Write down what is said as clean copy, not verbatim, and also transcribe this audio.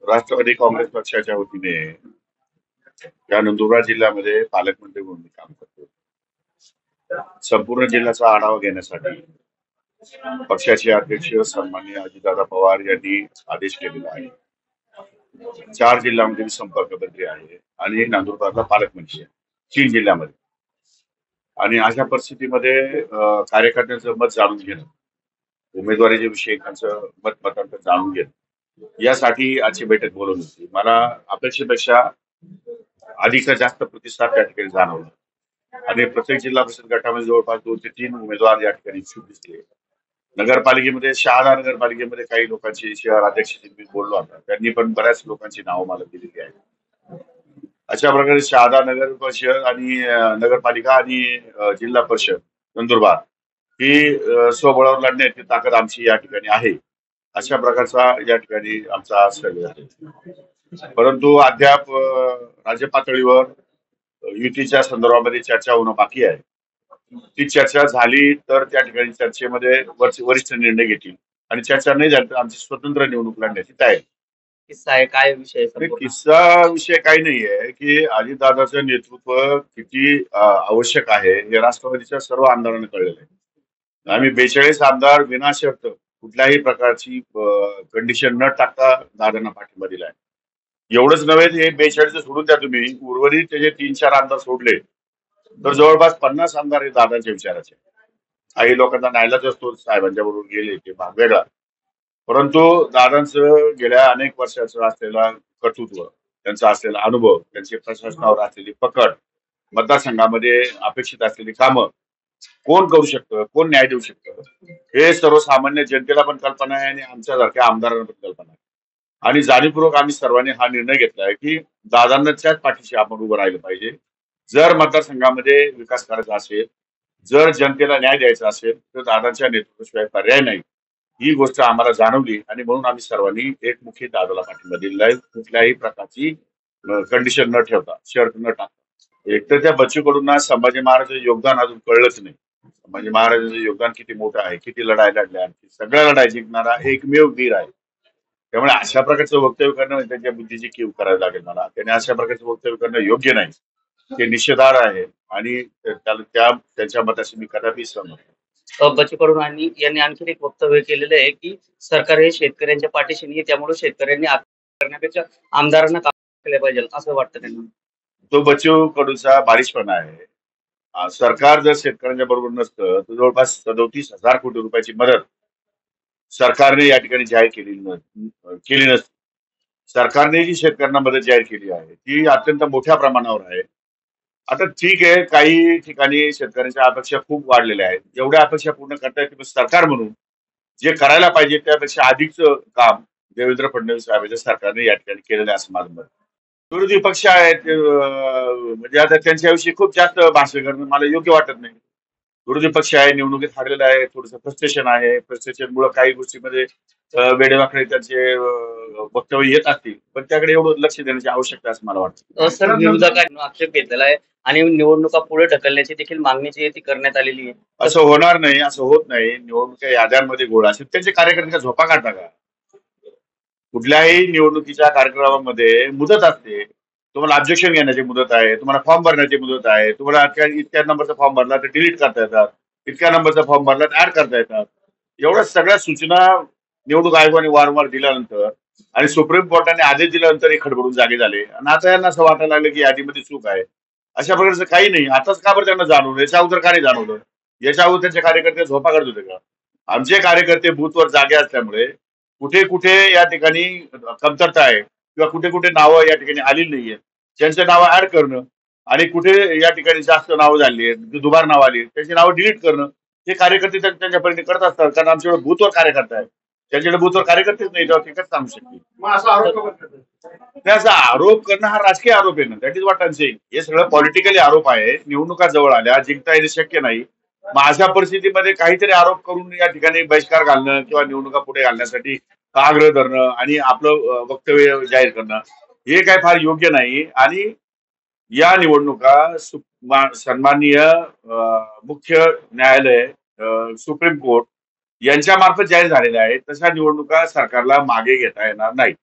राष्ट्रवादी काँग्रेस पक्षाच्या वतीने या नंदुरबार जिल्ह्यामध्ये पालकमंत्री म्हणून मी काम करतो. संपूर्ण जिल्ह्याचा आढावा घेण्यासाठी पक्षाचे अध्यक्ष सन्माननीय अजितदादा पवार यांनी आदेश केलेला आहे. 4 जिल्ह्यांमध्ये मी संपर्कमंत्री आहे आणि नंदुरबारला पालकमंत्री आहे, 3 जिल्ह्यामध्ये. आणि अशा परिस्थितीमध्ये कार्यकर्त्यांचं मत जाणून घेणं, उमेदवारीच्या विषयी त्यांचं मतांतर जाणून घेणं, यासाठी आजची बैठक बोलवली होती. मला अपेक्षेपेक्षा अधिक जास्त प्रतिसाद त्या ठिकाणी जाणवला आणि प्रत्येक जिल्हा परिषद गटामध्ये जवळपास 2 ते 3 उमेदवार या ठिकाणी इच्छुक दिसले. नगरपालिकेमध्ये शहादा नगरपालिकेमध्ये काही लोकांची शहर अध्यक्षाशी मी बोललो होता, त्यांनी पण बऱ्याच लोकांची नावं मला दिलेली आहेत. अशा प्रकारे शहादा नगर परिषद आणि नगरपालिका आणि जिल्हा परिषद नंदुरबार ही स्वबळावर लढण्याची ताकद आमची या ठिकाणी आहे, अशा प्रकारचा या ठिकाणी आमचा सर्वे आहे. परंतु अद्याप राज्य पातळीवर युतीच्या संदर्भामध्ये चर्चा होणं बाकी आहे. ती चर्चा झाली तर त्या ठिकाणी चर्चेमध्ये वरिष्ठ निर्णय घेतील आणि चर्चा नाही झाली तर आमची स्वतंत्र निवडणूक लढण्याची तयारी. किस्सा आहे काय विषय किस्सा विषय काही नाहीये की अजितदादाचं नेतृत्व किती आवश्यक आहे हे राष्ट्रवादीच्या सर्व आमदारांना कळलेलं आहे. आम्ही 42 आमदार विनाशर्त कुठल्याही प्रकारची कंडिशन न टाकता दादांना पाठिंबा दिलाय. एवढंच नव्हे, हे 42 सोडून द्या तुम्ही, उर्वरित त्याचे 3-4 आमदार सोडले तर जवळपास 50 आमदार हे दादांच्या विचाराचे. काही लोकांना नाईलाज असतो, साहेबांच्या बरोबर गेले ते भाग वेगळा, परंतु दादांचं गेल्या अनेक वर्षाचं असलेला कर्तृत्व, त्यांचा असलेला अनुभव, त्यांची प्रशासनावर असलेली पकड, मतदारसंघामध्ये अपेक्षित असलेली कामं, कोण करू शकतं, कोण न्याय देऊ शकतं, हे सर्वसामान्य जनतेला पण कल्पना आहे आणि आमच्यासारख्या आमदारांना पण कल्पना आहे. आणि जाणीवपूर्वक आम्ही सर्वांनी हा निर्णय घेतलाय की दादांच्याच पाठीशी आपण उभं राहिलं पाहिजे. जर मतदारसंघामध्ये विकास करायचा असेल, जर जनतेला न्याय द्यायचा असेल तर दादांच्या नेतृत्वाशिवाय पर्याय नाही, ही गोष्ट आम्हाला जाणवली आणि म्हणून आम्ही सर्वांनी एकमुखी दादाला पाठिंबा दिलेला आहे, कुठल्याही प्रकारची कंडिशन न ठेवता, शर्त न टाकता. एकतर त्या बच्चू कडूंना संभाजी महाराजांचं योगदान अजून कळलंच नाही. संभाजी महाराजांचं योगदान किती मोठं आहे, किती लढाई लढल्या, सगळ्या लढाई जिंकणारा एकमेव वीर आहे. त्यामुळे अशा प्रकारचं वक्तव्य करणं म्हणजे त्यांच्या बुद्धीची कीव करावी लागेल मला. त्याने अशा प्रकारचं वक्तव्य करणं योग्य नाही, ते निषेधार्ह आहे आणि त्यांच्या मताशी मी कदापि सहमत नाही. बच्चू कडू यांनी आणखी एक वक्तव्य केलेलं आहे की सरकार हे शेतकऱ्यांच्या पाठीशी नाही, त्यामुळे शेतकऱ्यांनी आत्महत्या करण्यापेक्षा आमदारांना काम केलं पाहिजे असं वाटतं त्यांना. तो बच्चू कडूचा बालिशपणा आहे. सरकार जर शेतकऱ्यांच्या बरोबर नसतं तर जवळपास 37,000 कोटी रुपयाची मदत सरकारने या ठिकाणी जाहीर केली नसती. सरकारने जी शेतकऱ्यांना मदत जाहीर केली आहे ती अत्यंत मोठ्या प्रमाणावर आहे. आता ठीक आहे, काही ठिकाणी शेतकऱ्यांच्या अपेक्षा खूप वाढलेल्या आहेत, एवढ्या अपेक्षा पूर्ण करता येते, सरकार म्हणून जे करायला पाहिजे त्यापेक्षा अधिकचं काम देवेंद्र फडणवीस साहेबांच्या सरकारने या ठिकाणी केलेलं आहे असं माझं मत. विरोधी पक्ष आहेत, म्हणजे आता त्यांच्याविषयी खूप जास्त भाष्य करणं मला योग्य वाटत नाही. विरोधी पक्ष आहे, निवडणुकीत हारलेला आहे, थोडंसं फ्रस्ट्रेशन आहे, फ्रस्ट्रेशनमुळे काही गोष्टीमध्ये वेडेवाकडे त्यांचे वक्तव्य येत असतील, पण त्याकडे एवढं लक्ष देण्याची आवश्यकता असं मला वाटतं. सर, विरोधकांनी आक्षेप घेतलेला आहे आणि निवडणुका पुढे ढकलण्याची देखील मागणी जी आहे ती करण्यात आलेली आहे. असं होणार नाही, असं होत नाही. निवडणुका याद्यांमध्ये गोळ असेल, त्यांचे कार्यकर्ते झोपा काढता का? कुठल्याही निवडणुकीच्या कार्यक्रमामध्ये मुदत असते. तुम्हाला ऑब्जेक्शन घेण्याची मुदत आहे, तुम्हाला फॉर्म भरण्याची मुदत आहे. तुम्हाला इतक्या नंबरचा फॉर्म भरला तर डिलीट करता येतात, इतक्या नंबरचा फॉर्म भरला तर ऍड करता येतात. एवढ्या सगळ्या सूचना निवडणूक आयोगाने वारंवार दिल्यानंतर आणि सुप्रीम कोर्टाने आदेश दिल्यानंतर हे खडबडून जागे झाले आणि आता यांना असं वाटायला लागलं की यादीमध्ये चूक आहे. अशा प्रकारचं काही नाही. आताच का बरं त्यांना जाणवलं, याच्या अगोदर का नाही जाणवलं? याच्या अगोदर त्यांचे कार्यकर्ते झोपा करत होते का? आमचे कार्यकर्ते बूथवर जागे असल्यामुळे कुठे कुठे या ठिकाणी कमतरता आहे किंवा कुठे कुठे नावं या ठिकाणी आलेली नाहीये, त्यांचे नावं ऍड करणं आणि कुठे या ठिकाणी जास्त नावं झाली आहेत, दुबार नाव आली, त्यांची नावं डिलीट करणं, हे कार्यकर्ते त्यांच्या परीने करत असतात. कारण आमच्याकडे बूथवर कार्यकर्ता आहे, त्यांच्याकडे बूथवर कार्यकर्तेच नाही, तेव्हा तिकच सांगू शकते. त्याचा आरोप करणं हा राजकीय आरोप आहे ना, that is what I am saying. हे सगळं पॉलिटिकली आरोप आहे. निवडणुका जवळ आल्या, जिंकता येणे शक्य नाही. मग अशा परिस्थितीमध्ये काहीतरी आरोप करून या ठिकाणी बहिष्कार घालणं किंवा निवडणुका पुढे घालण्यासाठी आग्रह धरणं आणि आपलं वक्तव्य जाहीर करणं हे काय फार योग्य नाही. आणि या निवडणुका सन्माननीय मुख्य न्यायालय, सुप्रीम कोर्ट यांच्या मार्फत जाहीर झालेल्या आहेत. तशा निवडणुका सरकारला मागे घेता येणार नाही.